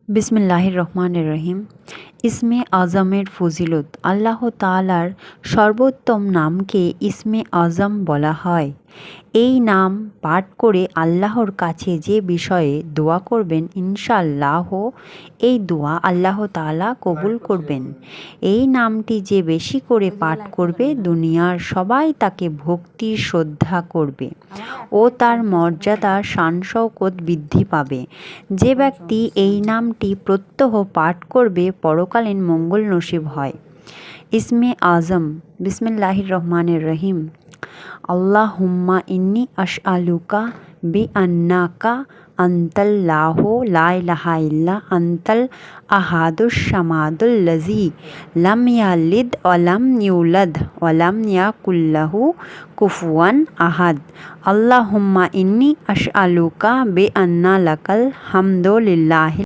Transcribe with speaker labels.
Speaker 1: বিসমিল্লাহির রহমানির রহিম। ইসমে আজমের ফজিলত। আল্লাহ তাআলার সর্বোত্তম নামকে ইসমে আজম বলা হয়। এই নাম পাঠ করে আল্লাহর কাছে যে বিষয়ে দোয়া করবেন ইনশাআল্লাহ এই দোয়া আল্লাহ তাআলা কবুল করবেন। এই নামটি যে বেশি করে পাঠ করবে দুনিয়ার সবাই তাকে ভক্তি শ্রদ্ধা করবে ও তার মর্যাদা শান শওকত বৃদ্ধি পাবে। যে ব্যক্তি এই নামটি প্রত্যহ পাঠ করবে পরকালীন মঙ্গল নসিব হয়। ইসমে আজম। বিসমিল্লাহির রহমানির রহিম। আল্লাহুম্মা ইন্নী আসআলুকা বিআন্নাকা আনতাল্লাহু লা ইলাহা ইল্লা আনতাল আহাদুস সামাদুল লাযী লাম ইয়ালিদ ওয়া লাম ইউলাদ ওয়া লাম ইয়াকুল লাহু কুফুয়ান আহাদ। আল্লাহুম্মা ইন্নী আসআলুকা বিআন্না লাকাল হামদু লিল্লাহি